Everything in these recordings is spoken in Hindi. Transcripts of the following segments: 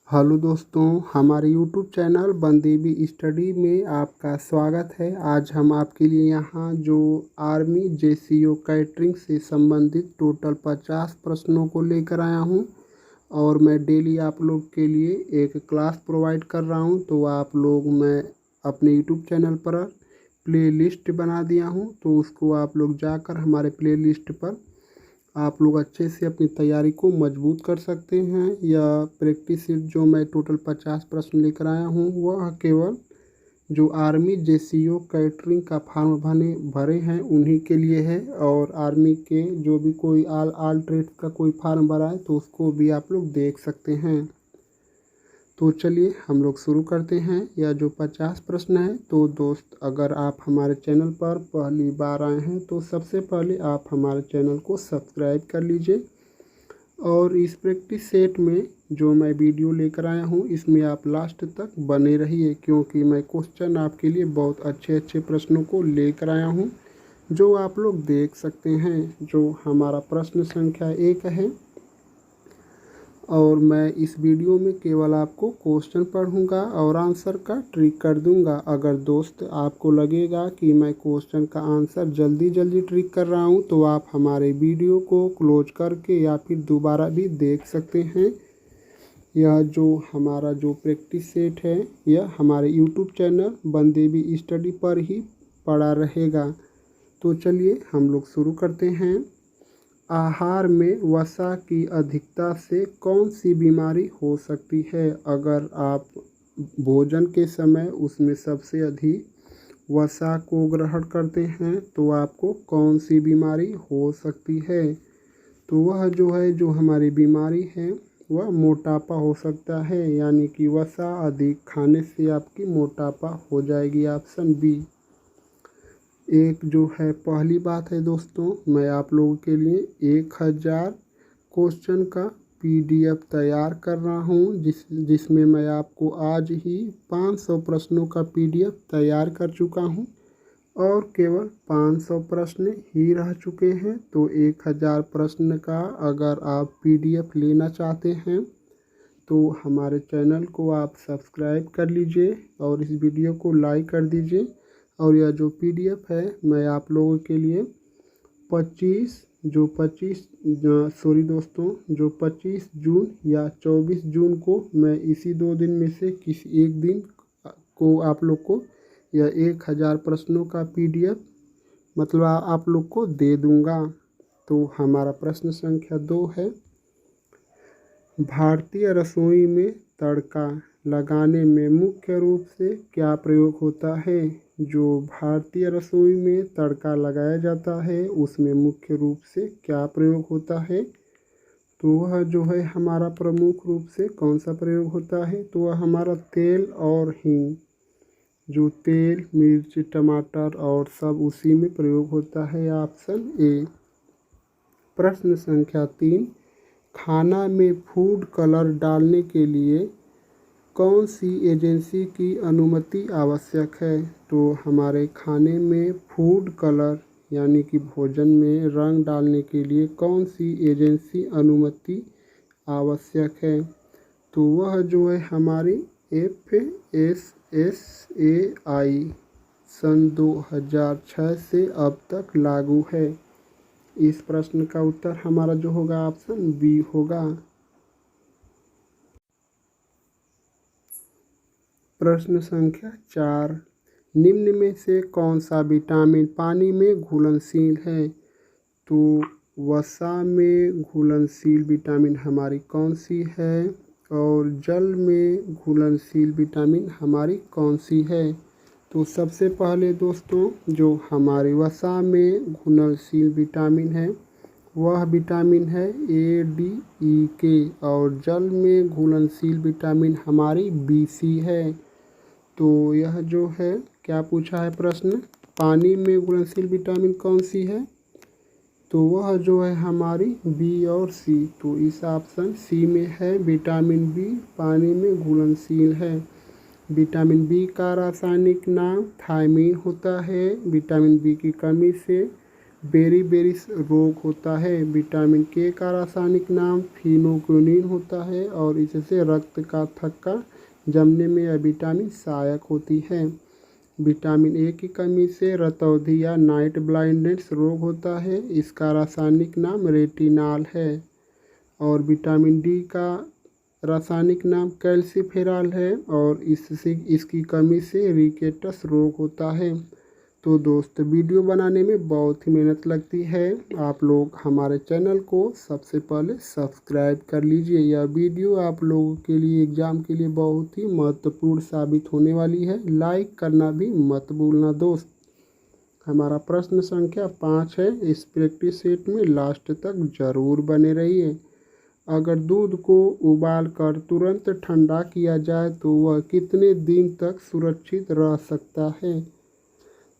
हेलो दोस्तों, हमारे यूट्यूब चैनल बंदेबी स्टडी में आपका स्वागत है। आज हम आपके लिए यहाँ जो आर्मी जेसीओ कैटरिंग से संबंधित टोटल 50 प्रश्नों को लेकर आया हूँ और मैं डेली आप लोग के लिए एक क्लास प्रोवाइड कर रहा हूँ। तो आप लोग मैं अपने यूट्यूब चैनल पर प्लेलिस्ट बना दिया हूँ, तो उसको आप लोग जाकर हमारे प्लेलिस्ट पर आप लोग अच्छे से अपनी तैयारी को मजबूत कर सकते हैं। या प्रैक्टिस सीट जो मैं टोटल 50 प्रश्न लेकर आया हूँ वह केवल जो आर्मी जेसीओ कैटरिंग का फॉर्म भरे हैं उन्हीं के लिए है, और आर्मी के जो भी कोई आल ट्रेड का कोई फॉर्म भरा है तो उसको भी आप लोग देख सकते हैं। तो चलिए हम लोग शुरू करते हैं। यह जो 50 प्रश्न है, तो दोस्त अगर आप हमारे चैनल पर पहली बार आए हैं तो सबसे पहले आप हमारे चैनल को सब्सक्राइब कर लीजिए, और इस प्रैक्टिस सेट में जो मैं वीडियो लेकर आया हूं इसमें आप लास्ट तक बने रहिए, क्योंकि मैं क्वेश्चन आपके लिए बहुत अच्छे अच्छे प्रश्नों को लेकर आया हूं जो आप लोग देख सकते हैं। जो हमारा प्रश्न संख्या 1 है, और मैं इस वीडियो में केवल आपको क्वेश्चन पढ़ूंगा और आंसर का ट्रिक कर दूंगा। अगर दोस्त आपको लगेगा कि मैं क्वेश्चन का आंसर जल्दी जल्दी ट्रिक कर रहा हूं तो आप हमारे वीडियो को क्लोज करके या फिर दोबारा भी देख सकते हैं। यह जो हमारा जो प्रैक्टिस सेट है यह हमारे यूट्यूब चैनल बंदेबी स्टडी पर ही पड़ा रहेगा। तो चलिए हम लोग शुरू करते हैं। आहार में वसा की अधिकता से कौन सी बीमारी हो सकती है? अगर आप भोजन के समय उसमें सबसे अधिक वसा को ग्रहण करते हैं तो आपको कौन सी बीमारी हो सकती है? तो वह जो है जो हमारी बीमारी है वह मोटापा हो सकता है, यानी कि वसा अधिक खाने से आपकी मोटापा हो जाएगी। Option B. एक जो है पहली बात है दोस्तों, मैं आप लोगों के लिए 1000 क्वेश्चन का पीडीएफ तैयार कर रहा हूं, जिसमें मैं आपको आज ही 500 प्रश्नों का पीडीएफ तैयार कर चुका हूं और केवल 500 प्रश्न ही रह चुके हैं। तो 1000 प्रश्न का अगर आप पीडीएफ लेना चाहते हैं तो हमारे चैनल को आप सब्सक्राइब कर लीजिए और इस वीडियो को लाइक कर दीजिए। और यह जो पीडीएफ है मैं आप लोगों के लिए 25 जो 25 जून या 24 जून को मैं इसी 2 दिन में से किसी एक दिन को आप लोग को यह 1000 प्रश्नों का पीडीएफ मतलब आप लोग को दे दूंगा। तो हमारा प्रश्न संख्या 2 है, भारतीय रसोई में तड़का लगाने में मुख्य रूप से क्या प्रयोग होता है? जो भारतीय रसोई में तड़का लगाया जाता है उसमें मुख्य रूप से क्या प्रयोग होता है? तो वह जो है हमारा प्रमुख रूप से कौन सा प्रयोग होता है? तो वह हमारा तेल और हींग, जो तेल मिर्च टमाटर और सब उसी में प्रयोग होता है। Option A. प्रश्न संख्या 3, खाना में फूड कलर डालने के लिए कौन सी एजेंसी की अनुमति आवश्यक है? तो हमारे खाने में फूड कलर यानी कि भोजन में रंग डालने के लिए कौन सी एजेंसी अनुमति आवश्यक है? तो वह जो है हमारी FSSAI सन 2006 से अब तक लागू है। इस प्रश्न का उत्तर हमारा जो होगा ऑप्शन बी होगा। प्रश्न संख्या 4, निम्न में से कौन सा विटामिन पानी में घुलनशील है? तो वसा में घुलनशील विटामिन हमारी कौन सी है, और जल में घुलनशील विटामिन हमारी कौन सी है? तो सबसे पहले दोस्तों जो हमारी वसा में घुलनशील विटामिन है वह विटामिन है ADE और जल में घुलनशील विटामिन हमारी BC है। तो यह जो है क्या पूछा है प्रश्न, पानी में घुलनशील विटामिन कौन सी है? तो वह जो है हमारी बी और सी। तो इस ऑप्शन सी में है विटामिन बी पानी में घुलनशील है। विटामिन बी का रासायनिक नाम थायमीन होता है। विटामिन बी की कमी से बेरीबेरिस रोग होता है। विटामिन के का रासायनिक नाम फिनोक्विनिन होता है और इससे रक्त का थक्का जमने में यह विटामिन सहायक होती है। विटामिन ए की कमी से रतौंधी या नाइट ब्लाइंडनेस रोग होता है। इसका रासायनिक नाम रेटिनॉल है। और विटामिन डी का रासायनिक नाम कैल्सीफेरॉल है और इसकी कमी से रिकेटस रोग होता है। तो दोस्त, वीडियो बनाने में बहुत ही मेहनत लगती है। आप लोग हमारे चैनल को सबसे पहले सब्सक्राइब कर लीजिए। यह वीडियो आप लोगों के लिए एग्ज़ाम के लिए बहुत ही महत्वपूर्ण साबित होने वाली है। लाइक करना भी मत भूलना दोस्त। हमारा प्रश्न संख्या 5 है। इस प्रैक्टिस सेट में लास्ट तक ज़रूर बने रहिए। अगर दूध को उबाल कर तुरंत ठंडा किया जाए तो वह कितने दिन तक सुरक्षित रह सकता है?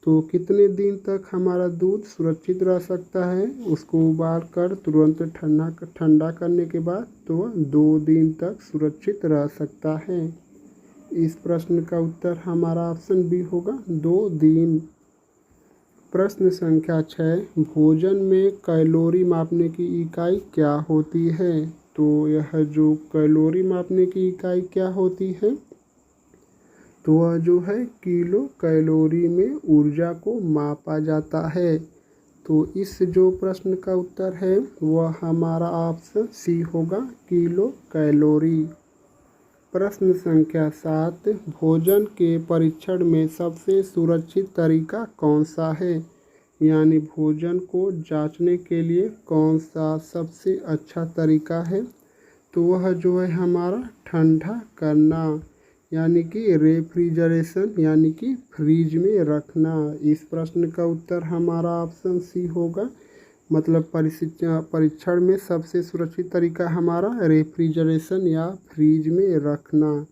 तो कितने दिन तक हमारा दूध सुरक्षित रह सकता है? उसको उबाल कर तुरंत ठंडा करने के बाद तो वह 2 दिन तक सुरक्षित रह सकता है। इस प्रश्न का उत्तर हमारा ऑप्शन बी होगा 2 दिन। प्रश्न संख्या 6, भोजन में कैलोरी मापने की इकाई क्या होती है? तो यह जो कैलोरी मापने की इकाई क्या होती है, तो वह जो है किलो कैलोरी में ऊर्जा को मापा जाता है। तो इस जो प्रश्न का उत्तर है वह हमारा ऑप्शन सी होगा, किलो कैलोरी। प्रश्न संख्या 7, भोजन के परीक्षण में सबसे सुरक्षित तरीका कौन सा है? यानी भोजन को जांचने के लिए कौन सा सबसे अच्छा तरीका है? तो वह जो है हमारा ठंडा करना, यानी कि रेफ्रिजरेशन, यानी कि फ्रीज में रखना। इस प्रश्न का उत्तर हमारा ऑप्शन सी होगा। मतलब परीक्षण में सबसे सुरक्षित तरीका हमारा रेफ्रिजरेशन या फ्रीज में रखना,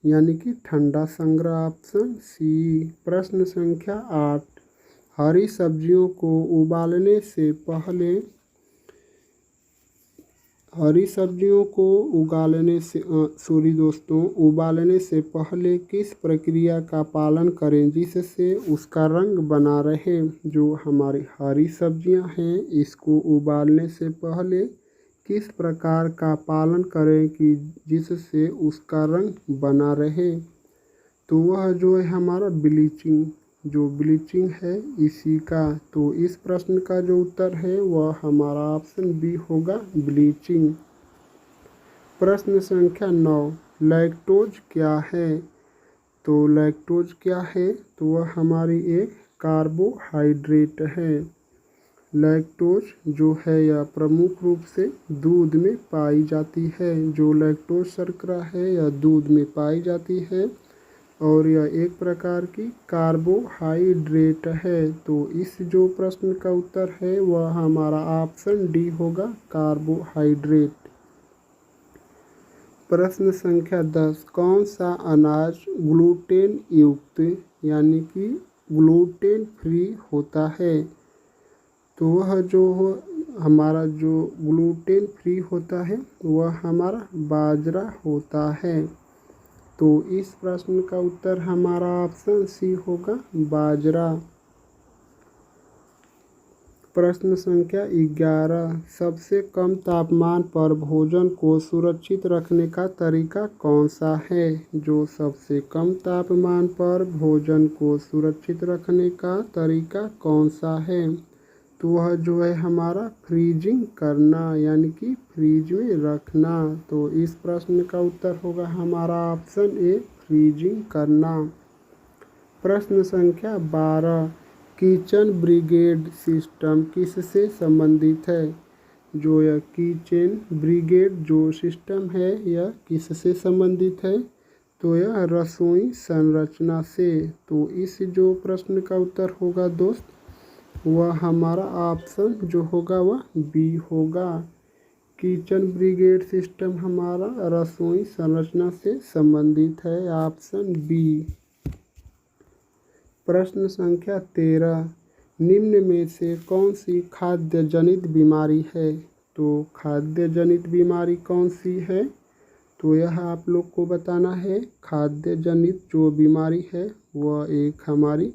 यानी कि ठंडा संग्रह, ऑप्शन सी। प्रश्न संख्या 8, हरी सब्जियों को उबालने से पहले उबालने से पहले किस प्रक्रिया का पालन करें जिससे उसका रंग बना रहे? जो हमारी हरी सब्जियां हैं इसको उबालने से पहले किस प्रकार का पालन करें कि जिससे उसका रंग बना रहे? तो वह जो है हमारा ब्लीचिंग है इसी का। तो इस प्रश्न का जो उत्तर है वह हमारा ऑप्शन बी होगा, ब्लीचिंग। प्रश्न संख्या 9, लैक्टोज क्या है? तो लैक्टोज क्या है? तो वह हमारी एक कार्बोहाइड्रेट है। लैक्टोज जो है यह प्रमुख रूप से दूध में पाई जाती है। जो लैक्टोज शर्करा है यह दूध में पाई जाती है और यह एक प्रकार की कार्बोहाइड्रेट है। तो इस जो प्रश्न का उत्तर है वह हमारा ऑप्शन डी होगा, कार्बोहाइड्रेट। प्रश्न संख्या 10, कौन सा अनाज ग्लूटेन युक्त यानी कि ग्लूटेन फ्री होता है? तो वह जो हमारा जो ग्लूटेन फ्री होता है वह हमारा बाजरा होता है। तो इस प्रश्न का उत्तर हमारा ऑप्शन सी होगा, बाजरा। प्रश्न संख्या 11, सबसे कम तापमान पर भोजन को सुरक्षित रखने का तरीका कौन सा है? जो सबसे कम तापमान पर भोजन को सुरक्षित रखने का तरीका कौन सा है? तो वह जो है हमारा फ्रीजिंग करना, यानी कि फ्रीज में रखना। तो इस प्रश्न का उत्तर होगा हमारा ऑप्शन ए, फ्रीजिंग करना। प्रश्न संख्या 12, किचन ब्रिगेड सिस्टम किससे संबंधित है? जो यह किचन ब्रिगेड जो सिस्टम है यह किससे संबंधित है? तो यह रसोई संरचना से। तो इस जो प्रश्न का उत्तर होगा दोस्त वह हमारा ऑप्शन जो होगा वह बी होगा। किचन ब्रिगेड सिस्टम हमारा रसोई संरचना से संबंधित है, ऑप्शन बी। प्रश्न संख्या 13, निम्न में से कौन सी खाद्य जनित बीमारी है? तो खाद्य जनित बीमारी कौन सी है? तो यह आप लोग को बताना है। खाद्य जनित जो बीमारी है वह एक हमारी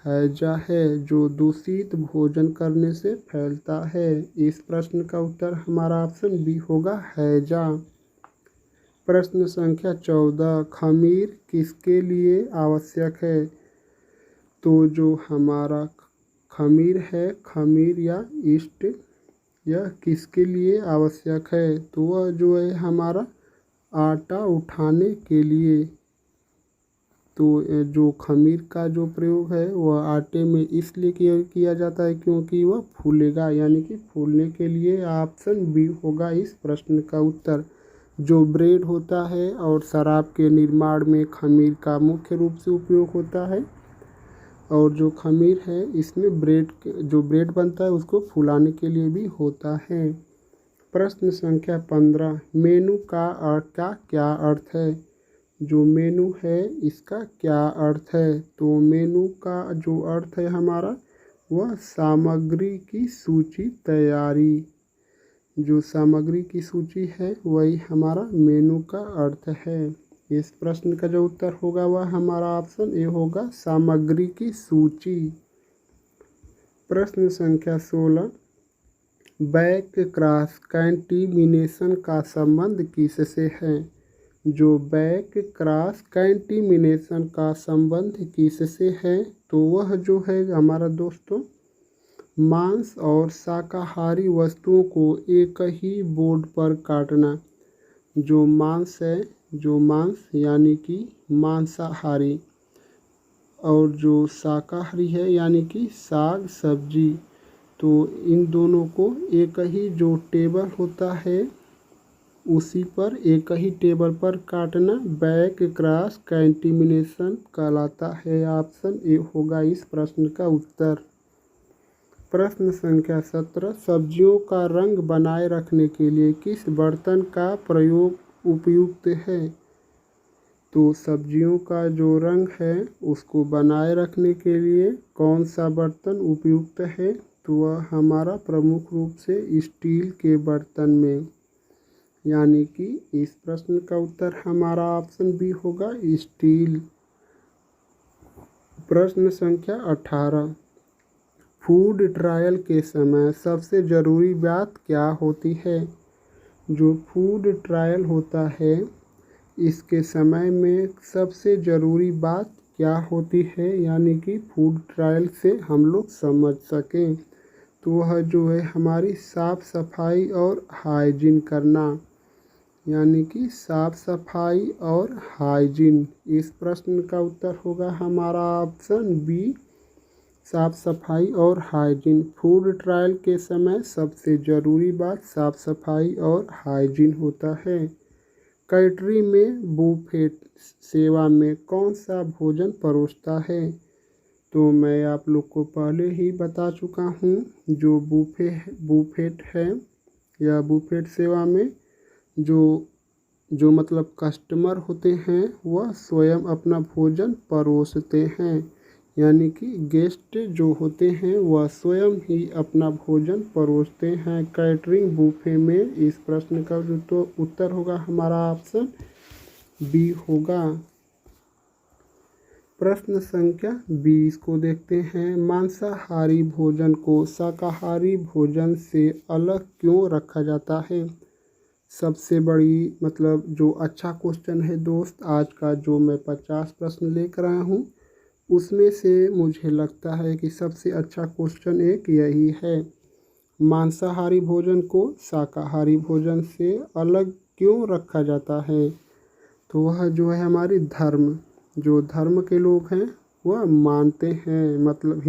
हैजा है जो दूषित भोजन करने से फैलता है। इस प्रश्न का उत्तर हमारा ऑप्शन बी होगा हैजा। प्रश्न संख्या 14, खमीर किसके लिए आवश्यक है? तो जो हमारा खमीर है, खमीर या ईस्ट, यह किसके लिए आवश्यक है? तो वह जो है हमारा आटा उठाने के लिए। तो जो खमीर का जो प्रयोग है वह आटे में इसलिए किया जाता है क्योंकि वह फूलेगा, यानी कि फूलने के लिए। ऑप्शन बी होगा इस प्रश्न का उत्तर। जो ब्रेड होता है और शराब के निर्माण में खमीर का मुख्य रूप से उपयोग होता है, और जो खमीर है इसमें जो ब्रेड बनता है उसको फुलाने के लिए भी होता है। प्रश्न संख्या 15, मेनू का क्या अर्थ है? जो मेनू है इसका क्या अर्थ है? तो मेनू का जो अर्थ है हमारा वह सामग्री की सूची, तैयारी। जो सामग्री की सूची है वही हमारा मेनू का अर्थ है। इस प्रश्न का जो उत्तर होगा वह हमारा ऑप्शन ए होगा, सामग्री की सूची। प्रश्न संख्या 16, बैक क्रॉस कंटैमिनेशन का संबंध किससे है? जो बैक क्रॉस कंटैमिनेशन का संबंध किससे है? तो वह जो है हमारा दोस्तों मांस और शाकाहारी वस्तुओं को एक ही बोर्ड पर काटना। जो मांस है, जो मांस यानी कि मांसाहारी, और जो शाकाहारी है यानी कि साग सब्जी, तो इन दोनों को एक ही जो टेबल होता है उसी पर, एक ही टेबल पर काटना बैक क्रॉस कंटैमिनेशन कहलाता है। ऑप्शन ए होगा इस प्रश्न का उत्तर। प्रश्न संख्या 17, सब्जियों का रंग बनाए रखने के लिए किस बर्तन का प्रयोग उपयुक्त है? तो सब्जियों का जो रंग है उसको बनाए रखने के लिए कौन सा बर्तन उपयुक्त है? तो वह हमारा प्रमुख रूप से स्टील के बर्तन में, यानी कि इस प्रश्न का उत्तर हमारा ऑप्शन बी होगा, स्टील। प्रश्न संख्या 18, फूड ट्रायल के समय सबसे ज़रूरी बात क्या होती है? जो फूड ट्रायल होता है इसके समय में सबसे ज़रूरी बात क्या होती है, यानी कि फूड ट्रायल से हम लोग समझ सकें, तो वह जो है हमारी साफ़ सफाई और हाइजीन करना, यानी कि साफ़ सफाई और हाइजीन। इस प्रश्न का उत्तर होगा हमारा ऑप्शन बी, साफ़ सफाई और हाइजीन। फूड ट्रायल के समय सबसे ज़रूरी बात साफ़ सफाई और हाइजीन होता है। कैटरिंग में बुफेट सेवा में कौन सा भोजन परोसता है? तो मैं आप लोग को पहले ही बता चुका हूँ, जो बुफेट है या बुफेट सेवा में जो मतलब कस्टमर होते हैं वह स्वयं अपना भोजन परोसते हैं, यानी कि गेस्ट जो होते हैं वह स्वयं ही अपना भोजन परोसते हैं कैटरिंग बुफे में। इस प्रश्न का जो उत्तर होगा हमारा ऑप्शन बी होगा। प्रश्न संख्या 20 को देखते हैं, मांसाहारी भोजन को शाकाहारी भोजन से अलग क्यों रखा जाता है? सबसे बड़ी मतलब जो अच्छा क्वेश्चन है दोस्त आज का, जो मैं 50 प्रश्न लेकर आया हूँ उसमें से मुझे लगता है कि सबसे अच्छा क्वेश्चन एक यही है, मांसाहारी भोजन को शाकाहारी भोजन से अलग क्यों रखा जाता है? तो वह जो है हमारी जो धर्म के लोग हैं वह मानते हैं, मतलब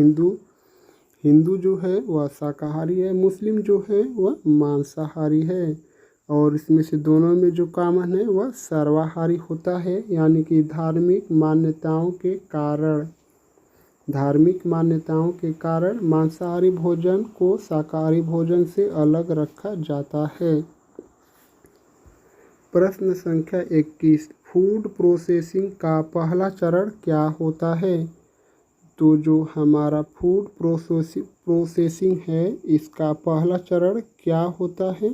हिंदू जो है वह शाकाहारी है, मुस्लिम जो है वह मांसाहारी है, और इसमें से दोनों में जो कॉमन है वह सर्वाहारी होता है, यानी कि धार्मिक मान्यताओं के कारण मांसाहारी भोजन को शाकाहारी भोजन से अलग रखा जाता है। प्रश्न संख्या 21, फूड प्रोसेसिंग का पहला चरण क्या होता है? तो जो हमारा फूड प्रोसेसिंग है इसका पहला चरण क्या होता है?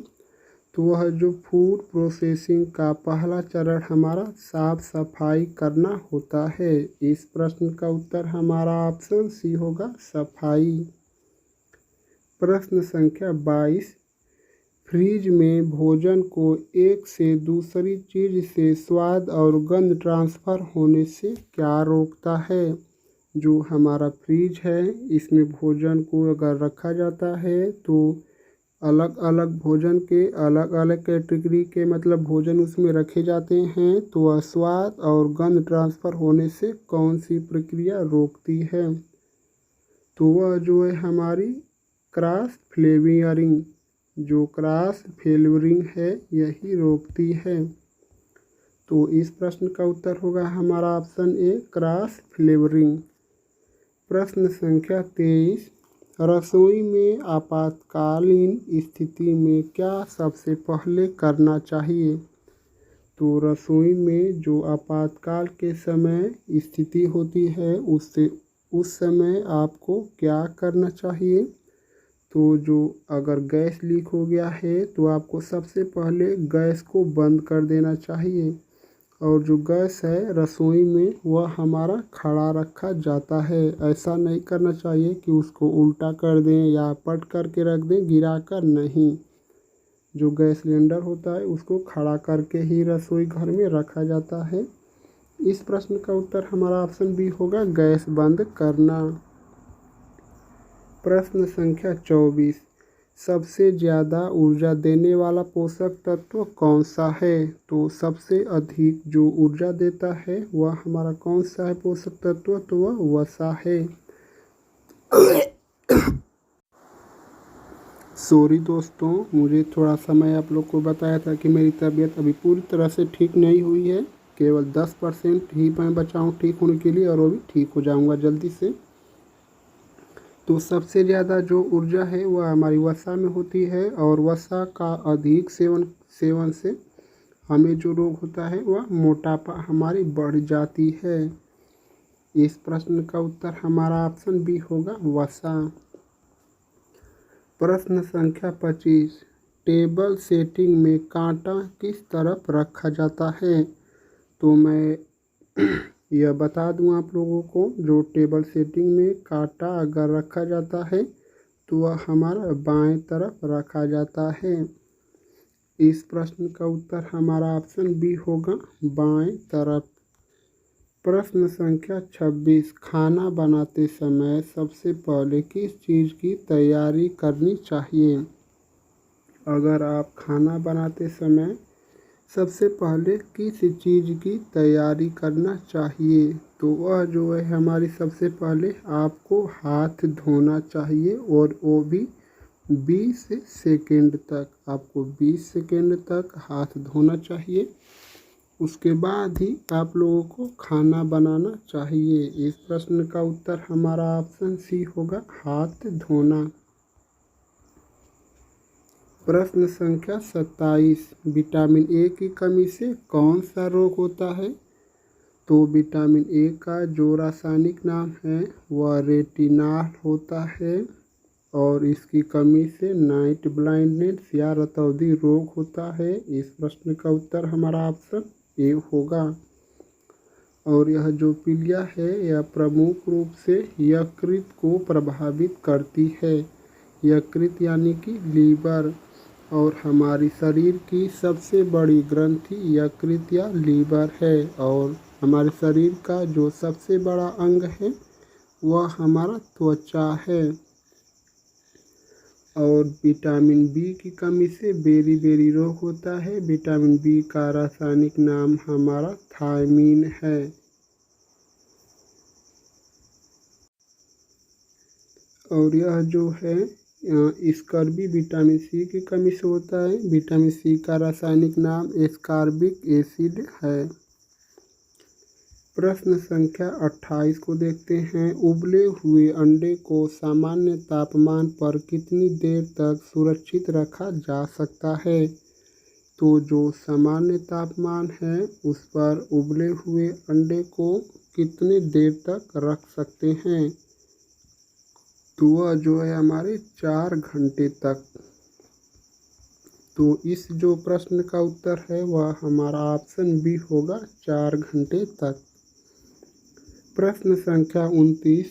तो वह जो फूड प्रोसेसिंग का पहला चरण हमारा साफ सफाई करना होता है। इस प्रश्न का उत्तर हमारा ऑप्शन सी होगा, सफाई। प्रश्न संख्या 22, फ्रिज में भोजन को एक से दूसरी चीज़ से स्वाद और गंध ट्रांसफ़र होने से क्या रोकता है। जो हमारा फ्रिज है इसमें भोजन को अगर रखा जाता है तो अलग अलग भोजन के अलग अलग कैटेगरी के मतलब भोजन उसमें रखे जाते हैं, तो वह स्वाद और गंध ट्रांसफ़र होने से कौन सी प्रक्रिया रोकती है। तो वह जो है हमारी क्रॉस फ्लेवरिंग, जो क्रॉस फ्लेवरिंग है यही रोकती है। तो इस प्रश्न का उत्तर होगा हमारा ऑप्शन ए, क्रॉस फ्लेवरिंग। प्रश्न संख्या 23, रसोई में आपातकालीन स्थिति में क्या सबसे पहले करना चाहिए। तो रसोई में जो आपातकाल के समय स्थिति होती है उससे उस समय आपको क्या करना चाहिए। तो जो अगर गैस लीक हो गया है तो आपको सबसे पहले गैस को बंद कर देना चाहिए, और जो गैस है रसोई में वह हमारा खड़ा रखा जाता है। ऐसा नहीं करना चाहिए कि उसको उल्टा कर दें या पट करके रख दें, गिरा कर नहीं। जो गैस सिलेंडर होता है उसको खड़ा करके ही रसोई घर में रखा जाता है। इस प्रश्न का उत्तर हमारा ऑप्शन बी होगा, गैस बंद करना। प्रश्न संख्या 24, सबसे ज़्यादा ऊर्जा देने वाला पोषक तत्व कौन सा है। तो सबसे अधिक जो ऊर्जा देता है वह हमारा कौन सा है पोषक तत्व, तो वह वसा है। सॉरी दोस्तों, मुझे थोड़ा समय आप लोग को बताया था कि मेरी तबीयत अभी पूरी तरह से ठीक नहीं हुई है, केवल 10% ही मैं बचा हूँ ठीक होने के लिए, और वो भी ठीक हो जाऊँगा जल्दी से। तो सबसे ज़्यादा जो ऊर्जा है वह हमारी वसा में होती है, और वसा का अधिक सेवन से हमें जो रोग होता है वह मोटापा हमारी बढ़ जाती है। इस प्रश्न का उत्तर हमारा ऑप्शन बी होगा, वसा। प्रश्न संख्या 25, टेबल सेटिंग में कांटा किस तरफ रखा जाता है। तो मैं यह बता दूं आप लोगों को, जो टेबल सेटिंग में कांटा अगर रखा जाता है तो वह हमारा बाएं तरफ रखा जाता है। इस प्रश्न का उत्तर हमारा ऑप्शन बी होगा, बाएं तरफ। प्रश्न संख्या 26, खाना बनाते समय सबसे पहले किस चीज़ की तैयारी करनी चाहिए। अगर आप खाना बनाते समय सबसे पहले किस चीज़ की तैयारी करना चाहिए, तो वह जो है हमारी सबसे पहले आपको हाथ धोना चाहिए, और वो भी 20 सेकेंड तक, आपको 20 सेकेंड तक हाथ धोना चाहिए। उसके बाद ही आप लोगों को खाना बनाना चाहिए। इस प्रश्न का उत्तर हमारा ऑप्शन सी होगा, हाथ धोना। प्रश्न संख्या 27, विटामिन ए की कमी से कौन सा रोग होता है। तो विटामिन ए का जो रासायनिक नाम है वह रेटिनॉल होता है, और इसकी कमी से नाइट ब्लाइंडनेस या रतौंधी रोग होता है। इस प्रश्न का उत्तर हमारा ऑप्शन ए होगा। और यह जो पीलिया है यह प्रमुख रूप से यकृत को प्रभावित करती है। यकृत यानी कि लीवर, और हमारी शरीर की सबसे बड़ी ग्रंथि यकृत या लीवर है, और हमारे शरीर का जो सबसे बड़ा अंग है वह हमारा त्वचा है। और विटामिन बी की कमी से बेरी रोग होता है। विटामिन बी का रासायनिक नाम हमारा थायमीन है। और यह जो है स्कर्बी विटामिन सी की कमी से होता है। विटामिन सी का रासायनिक नाम एस्कॉर्बिक एसिड है। प्रश्न संख्या 28 को देखते हैं, उबले हुए अंडे को सामान्य तापमान पर कितनी देर तक सुरक्षित रखा जा सकता है। तो जो सामान्य तापमान है उस पर उबले हुए अंडे को कितनी देर तक रख सकते हैं। तो वह जो है हमारे 4 घंटे तक। तो इस जो प्रश्न का उत्तर है वह हमारा ऑप्शन बी होगा, 4 घंटे तक। प्रश्न संख्या 29,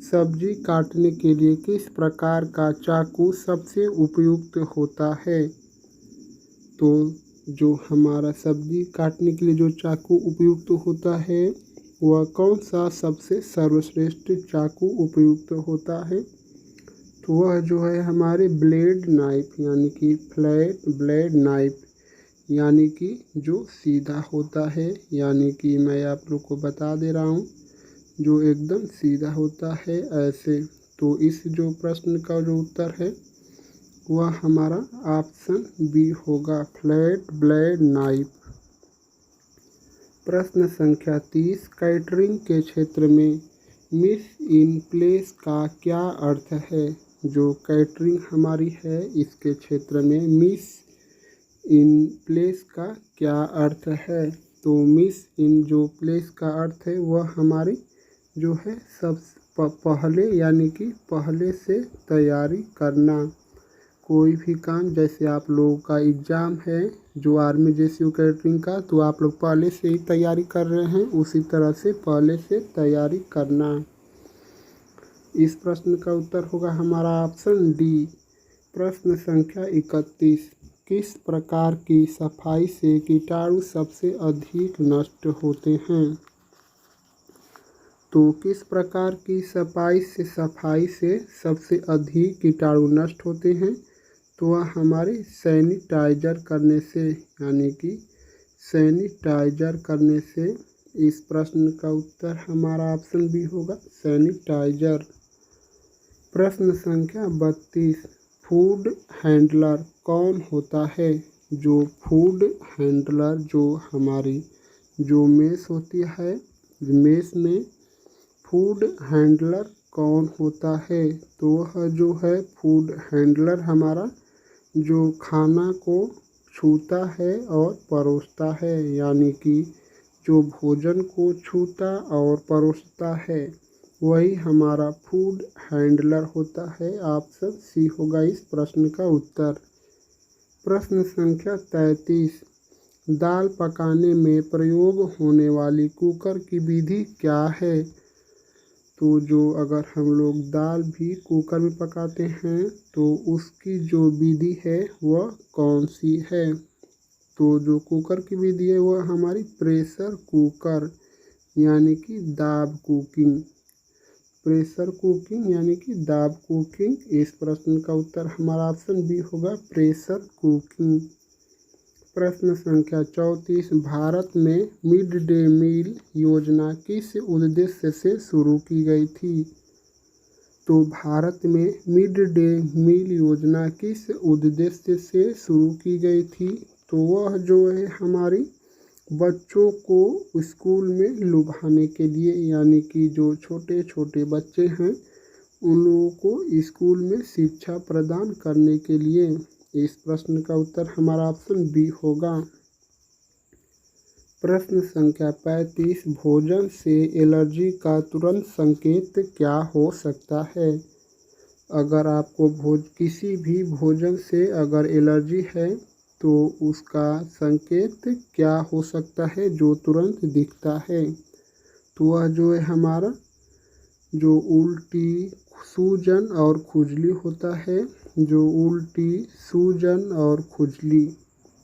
सब्जी काटने के लिए किस प्रकार का चाकू सबसे उपयुक्त होता है? तो जो हमारा सब्जी काटने के लिए जो चाकू उपयुक्त होता है वह कौन सा सबसे सर्वश्रेष्ठ चाकू उपयुक्त होता है? तो वह जो है हमारे ब्लेड नाइफ यानी कि फ्लैट ब्लेड नाइफ, यानी कि जो सीधा होता है, यानी कि मैं आप लोग को बता दे रहा हूँ जो एकदम सीधा होता है ऐसे। तो इस जो प्रश्न का जो उत्तर है वह हमारा ऑप्शन बी होगा, फ्लैट ब्लेड नाइफ। प्रश्न संख्या 30, कैटरिंग के क्षेत्र में मिस इन प्लेस का क्या अर्थ है? जो कैटरिंग हमारी है इसके क्षेत्र में मिस इन प्लेस का क्या अर्थ है? तो मिस इन जो प्लेस का अर्थ है वह हमारी जो है सब पहले, यानी कि पहले से तैयारी करना। कोई भी काम, जैसे आप लोगों का एग्ज़ाम है जो आर्मी जैसी कैटरिंग का, तो आप लोग पहले से ही तैयारी कर रहे हैं, उसी तरह से पहले से तैयारी करना। इस प्रश्न का उत्तर होगा हमारा ऑप्शन डी। प्रश्न संख्या 31, किस प्रकार की सफाई से कीटाणु सबसे अधिक नष्ट होते हैं? तो किस प्रकार की सफाई से सबसे अधिक कीटाणु नष्ट होते हैं? तो वह हमारे सैनिटाइजर करने से, यानी कि सैनिटाइजर करने से। इस प्रश्न का उत्तर हमारा ऑप्शन बी होगा, सैनिटाइजर। प्रश्न संख्या 32, फूड हैंडलर कौन होता है? जो फूड हैंडलर जो हमारी जो मेस होती है, मेस में फूड हैंडलर कौन होता है? तो वह जो है फूड हैंडलर हमारा जो खाना को छूता है और परोसता है, यानी कि जो भोजन को छूता और परोसता है वही हमारा फूड हैंडलर होता है। ऑप्शन सी होगा इस प्रश्न का उत्तर। प्रश्न संख्या 33, दाल पकाने में प्रयोग होने वाली कुकर की विधि क्या है? तो जो अगर हम लोग दाल भी कुकर में पकाते हैं तो उसकी जो विधि है वह कौन सी है? तो जो कुकर की विधि है वह हमारी प्रेशर कुकर, यानी कि दाब कुकिंग। प्रेशर कुकिंग यानी कि दाब कुकिंग। इस प्रश्न का उत्तर हमारा ऑप्शन बी होगा, प्रेशर कुकिंग। प्रश्न संख्या 34, भारत में मिड डे मील योजना किस उद्देश्य से शुरू की गई थी? तो भारत में मिड डे मील योजना किस उद्देश्य से शुरू की गई थी? तो वह जो है हमारी बच्चों को स्कूल में लुभाने के लिए, यानी कि जो छोटे छोटे बच्चे हैं उन लोगों को स्कूल में शिक्षा प्रदान करने के लिए। इस प्रश्न का उत्तर हमारा ऑप्शन बी होगा। प्रश्न संख्या 35, भोजन से एलर्जी का तुरंत संकेत क्या हो सकता है? अगर आपको किसी भी भोजन से अगर एलर्जी है तो उसका संकेत क्या हो सकता है जो तुरंत दिखता है? तो वह जो है हमारा जो उल्टी, सूजन और खुजली होता है, जो उल्टी, सूजन और खुजली।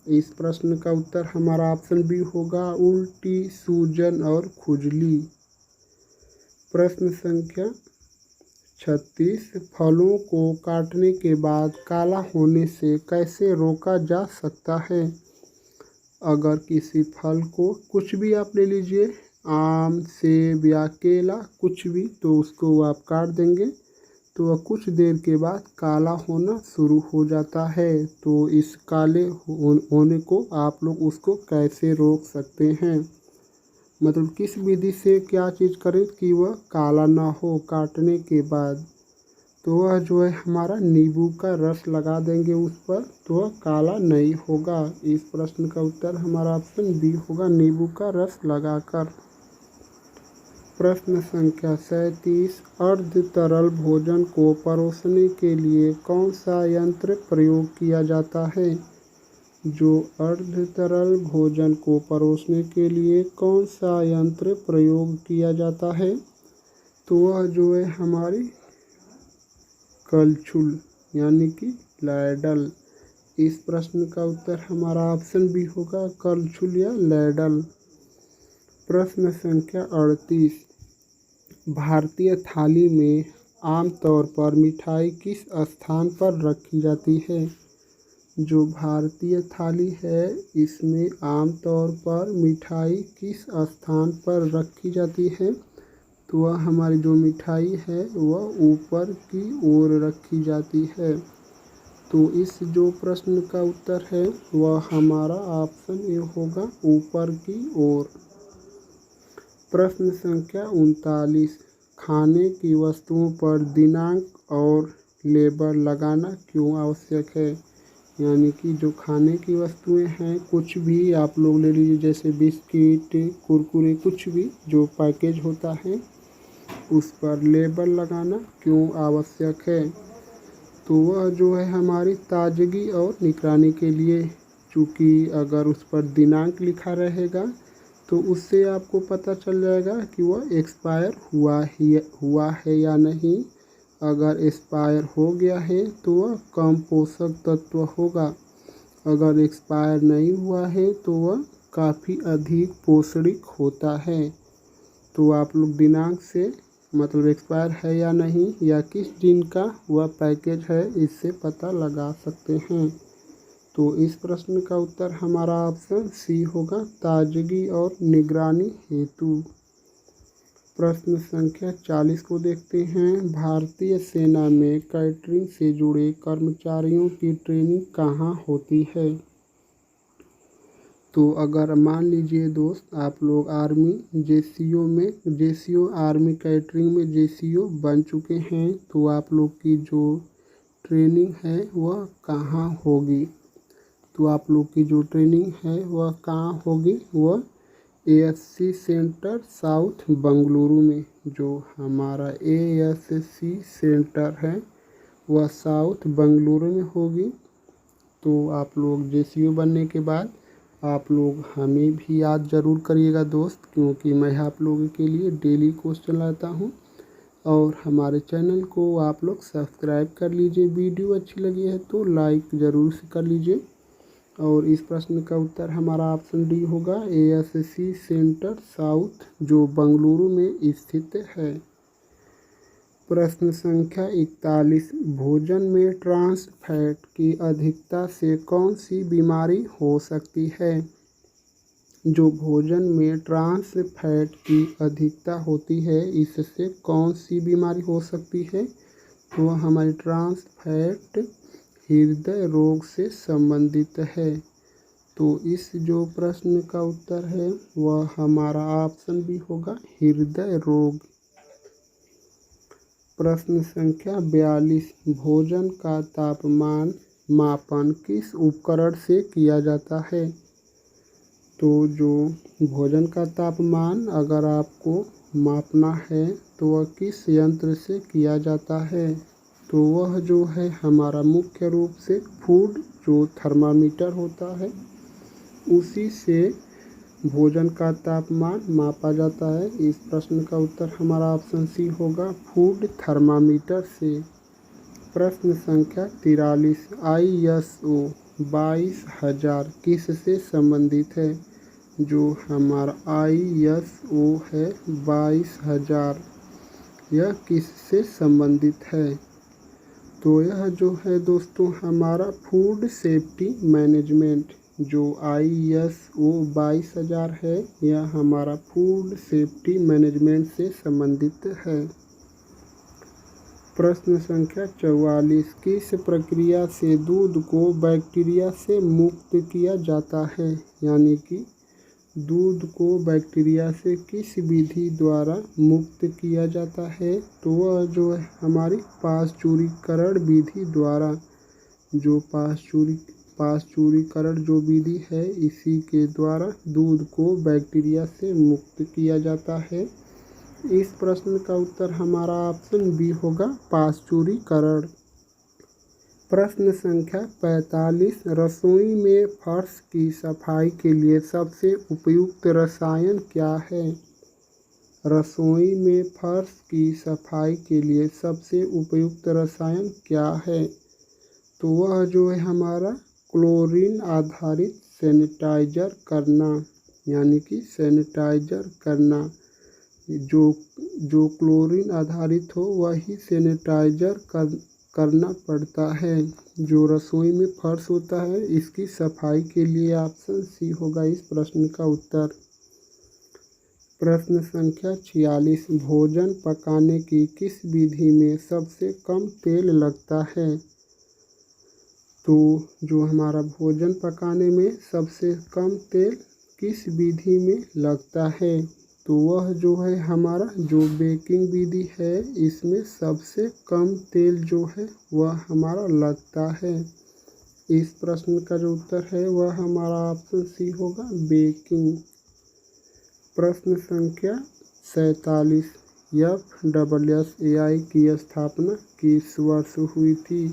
इस प्रश्न का उत्तर हमारा ऑप्शन बी होगा, उल्टी, सूजन और खुजली। प्रश्न संख्या 36, फलों को काटने के बाद काला होने से कैसे रोका जा सकता है? अगर किसी फल को, कुछ भी आप ले लीजिए, आम, सेब या केला, कुछ भी, तो उसको आप काट देंगे तो वह कुछ देर के बाद काला होना शुरू हो जाता है। तो इस काले होने को आप लोग उसको कैसे रोक सकते हैं? मतलब किस विधि से क्या चीज़ करें कि वह काला ना हो काटने के बाद? तो वह जो है हमारा नींबू का रस लगा देंगे उस पर, तो वह काला नहीं होगा। इस प्रश्न का उत्तर हमारा ऑप्शन बी होगा, नींबू का रस लगाकर। प्रश्न संख्या 37, अर्ध तरल भोजन को परोसने के लिए कौन सा यंत्र प्रयोग किया जाता है? जो अर्ध तरल भोजन को परोसने के लिए कौन सा यंत्र प्रयोग किया जाता है? तो वह जो है हमारी कलछुल यानी कि लैडल। इस प्रश्न का उत्तर हमारा ऑप्शन बी होगा, कलछुल या लैडल। प्रश्न संख्या 38। भारतीय थाली में आमतौर पर मिठाई किस स्थान पर रखी जाती है? जो भारतीय थाली है इसमें आमतौर पर मिठाई किस स्थान पर रखी जाती है? तो वह हमारी जो मिठाई है वह ऊपर की ओर रखी जाती है। तो इस जो प्रश्न का उत्तर है वह हमारा ऑप्शन ए होगा, ऊपर की ओर। प्रश्न संख्या 39। खाने की वस्तुओं पर दिनांक और लेबल लगाना क्यों आवश्यक है? यानी कि जो खाने की वस्तुएं हैं, कुछ भी आप लोग ले लीजिए, जैसे बिस्किट, कुरकुरे, कुछ भी जो पैकेज होता है उस पर लेबल लगाना क्यों आवश्यक है? तो वह जो है हमारी ताजगी और निगरानी के लिए, चूँकि अगर उस पर दिनांक लिखा रहेगा तो उससे आपको पता चल जाएगा कि वह एक्सपायर हुआ है या नहीं। अगर एक्सपायर हो गया है तो वह कम पोषक तत्व होगा, अगर एक्सपायर नहीं हुआ है तो वह काफ़ी अधिक पौष्टिक होता है। तो आप लोग दिनांक से मतलब एक्सपायर है या नहीं या किस दिन का वह पैकेज है इससे पता लगा सकते हैं। तो इस प्रश्न का उत्तर हमारा ऑप्शन सी होगा, ताजगी और निगरानी हेतु। प्रश्न संख्या 40 को देखते हैं। भारतीय सेना में कैटरिंग से जुड़े कर्मचारियों की ट्रेनिंग कहाँ होती है? तो अगर मान लीजिए दोस्त आप लोग आर्मी जेसीओ आर्मी कैटरिंग में जेसीओ बन चुके हैं तो आप लोग की जो ट्रेनिंग है वह कहाँ होगी? तो आप लोग की जो ट्रेनिंग है वह कहाँ होगी? वह ASC सेंटर साउथ बंगलुरु में। जो हमारा ASC सेंटर है वह साउथ बंगलुरु में होगी। तो आप लोग जेसीओ बनने के बाद आप लोग हमें भी याद ज़रूर करिएगा दोस्त, क्योंकि मैं आप लोगों के लिए डेली क्वेश्चन लाता हूँ। और हमारे चैनल को आप लोग सब्सक्राइब कर लीजिए। वीडियो अच्छी लगी है तो लाइक ज़रूर से कर लीजिए। और इस प्रश्न का उत्तर हमारा ऑप्शन डी होगा, ASC सेंटर साउथ जो बंगलुरु में स्थित है। प्रश्न संख्या 41। भोजन में ट्रांस फैट की अधिकता से कौन सी बीमारी हो सकती है? जो भोजन में ट्रांस फैट की अधिकता होती है इससे कौन सी बीमारी हो सकती है? तो हमारी ट्रांस फैट हृदय रोग से संबंधित है। तो इस जो प्रश्न का उत्तर है वह हमारा ऑप्शन भी होगा, हृदय रोग। प्रश्न संख्या 42। भोजन का तापमान मापन किस उपकरण से किया जाता है? तो जो भोजन का तापमान अगर आपको मापना है तो वह किस यंत्र से किया जाता है? तो वह जो है हमारा मुख्य रूप से फूड जो थर्मामीटर होता है उसी से भोजन का तापमान मापा जाता है। इस प्रश्न का उत्तर हमारा ऑप्शन सी होगा, फूड थर्मामीटर से। प्रश्न संख्या 43। ISO 22000 किससे संबंधित है? जो हमारा ISO है 22000 यह किससे संबंधित है? तो यह जो है दोस्तों हमारा फूड सेफ्टी मैनेजमेंट जो ISO 22000 है यह हमारा फूड सेफ्टी मैनेजमेंट से संबंधित है। प्रश्न संख्या 44। किस प्रक्रिया से दूध को बैक्टीरिया से मुक्त किया जाता है? यानी कि दूध को बैक्टीरिया से किस विधि द्वारा मुक्त किया जाता है? तो वह जो है हमारी पाश्चुरीकरण विधि द्वारा। जो पाश्चुरीकरण जो विधि है इसी के द्वारा दूध को बैक्टीरिया से मुक्त किया जाता है। इस प्रश्न का उत्तर हमारा ऑप्शन बी होगा, पाश्चुरीकरण। प्रश्न संख्या 45, रसोई में फर्श की सफाई के लिए सबसे उपयुक्त रसायन क्या है? रसोई में फर्श की सफाई के लिए सबसे उपयुक्त रसायन क्या है? तो वह जो है हमारा क्लोरीन आधारित सैनिटाइजर करना, यानी कि सैनिटाइजर करना। जो क्लोरीन आधारित हो वही सैनिटाइजर करना पड़ता है। जो रसोई में फर्श होता है इसकी सफाई के लिए ऑप्शन सी होगा इस प्रश्न का उत्तर। प्रश्न संख्या 46, भोजन पकाने की किस विधि में सबसे कम तेल लगता है? तो जो हमारा भोजन पकाने में सबसे कम तेल किस विधि में लगता है? तो वह जो है हमारा जो बेकिंग विधि है इसमें सबसे कम तेल जो है वह हमारा लगता है। इस प्रश्न का जो उत्तर है वह हमारा ऑप्शन सी होगा, बेकिंग। प्रश्न संख्या 47, FSSAI की स्थापना किस वर्ष हुई थी?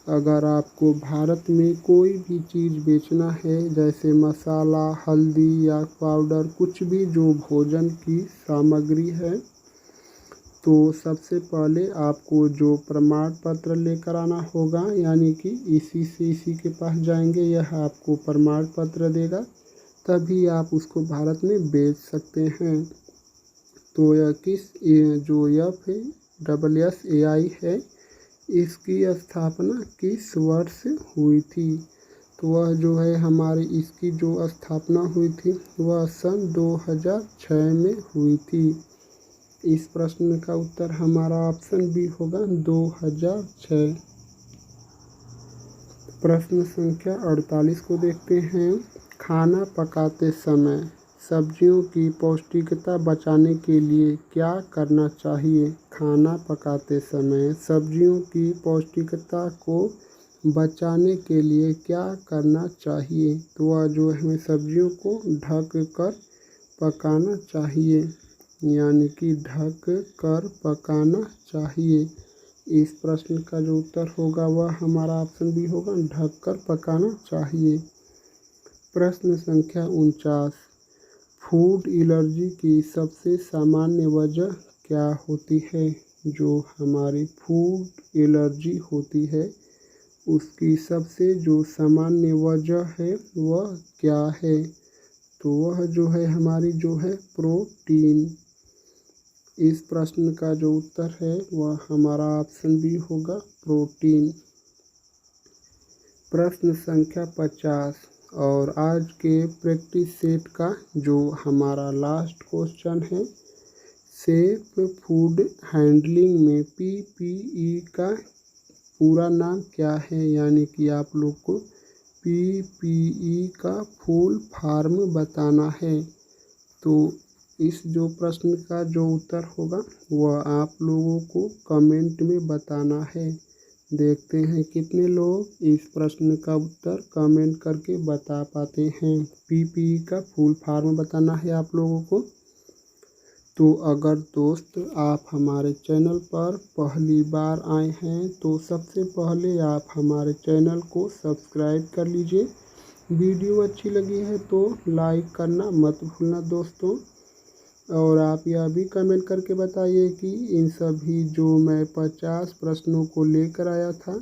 अगर आपको भारत में कोई भी चीज़ बेचना है, जैसे मसाला, हल्दी या पाउडर, कुछ भी जो भोजन की सामग्री है, तो सबसे पहले आपको जो प्रमाण पत्र लेकर आना होगा, यानी कि इसी के पास जाएंगे, यह आपको प्रमाण पत्र देगा, तभी आप उसको भारत में बेच सकते हैं। तो यह जो FSSAI है इसकी स्थापना किस वर्ष हुई थी? तो वह जो है हमारी इसकी जो स्थापना हुई थी वह सन 2006 में हुई थी। इस प्रश्न का उत्तर हमारा ऑप्शन बी होगा, 2006। प्रश्न संख्या 48 को देखते हैं। खाना पकाते समय सब्जियों की पौष्टिकता बचाने के लिए क्या करना चाहिए? खाना पकाते समय सब्जियों की पौष्टिकता को बचाने के लिए क्या करना चाहिए? तो वह जो हमें सब्जियों को ढक कर पकाना चाहिए, यानी कि ढक कर पकाना चाहिए। इस प्रश्न का जो उत्तर होगा वह हमारा ऑप्शन बी होगा, ढक कर पकाना चाहिए। प्रश्न संख्या 49, फूड एलर्जी की सबसे सामान्य वजह क्या होती है? जो हमारी फूड एलर्जी होती है उसकी सबसे जो सामान्य वजह है वह क्या है? तो वह जो है हमारी जो है प्रोटीन। इस प्रश्न का जो उत्तर है वह हमारा ऑप्शन बी होगा, प्रोटीन। प्रश्न संख्या 50 और आज के प्रैक्टिस सेट का जो हमारा लास्ट क्वेश्चन है, सेफ फूड हैंडलिंग में PPE का पूरा नाम क्या है? यानी कि आप लोग को PPE का फुल फॉर्म बताना है। तो इस जो प्रश्न का जो उत्तर होगा वह आप लोगों को कमेंट में बताना है। देखते हैं कितने लोग इस प्रश्न का उत्तर कमेंट करके बता पाते हैं। PPE का फुल फॉर्म बताना है आप लोगों को। तो अगर दोस्त आप हमारे चैनल पर पहली बार आए हैं तो सबसे पहले आप हमारे चैनल को सब्सक्राइब कर लीजिए। वीडियो अच्छी लगी है तो लाइक करना मत भूलना दोस्तों। और आप यह भी कमेंट करके बताइए कि इन सभी जो मैं 50 प्रश्नों को लेकर आया था,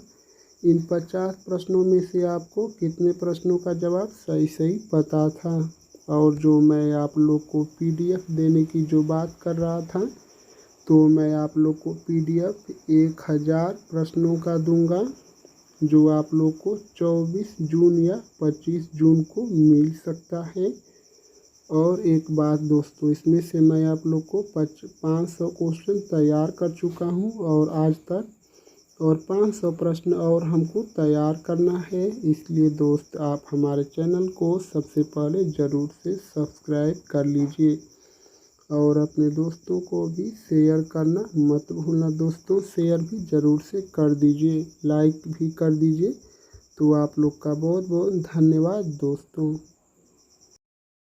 इन 50 प्रश्नों में से आपको कितने प्रश्नों का जवाब सही पता था। और जो मैं आप लोग को PDF देने की जो बात कर रहा था, तो मैं आप लोग को PDF 1000 प्रश्नों का दूंगा, जो आप लोग को 24 जून या 25 जून को मिल सकता है। और एक बात दोस्तों, इसमें से मैं आप लोग को 500 क्वेश्चन तैयार कर चुका हूँ और आज तक, और 500 प्रश्न और हमको तैयार करना है। इसलिए दोस्त आप हमारे चैनल को सबसे पहले ज़रूर से सब्सक्राइब कर लीजिए और अपने दोस्तों को भी शेयर करना मत भूलना दोस्तों। शेयर भी ज़रूर से कर दीजिए, लाइक भी कर दीजिए। तो आप लोग का बहुत बहुत धन्यवाद दोस्तों।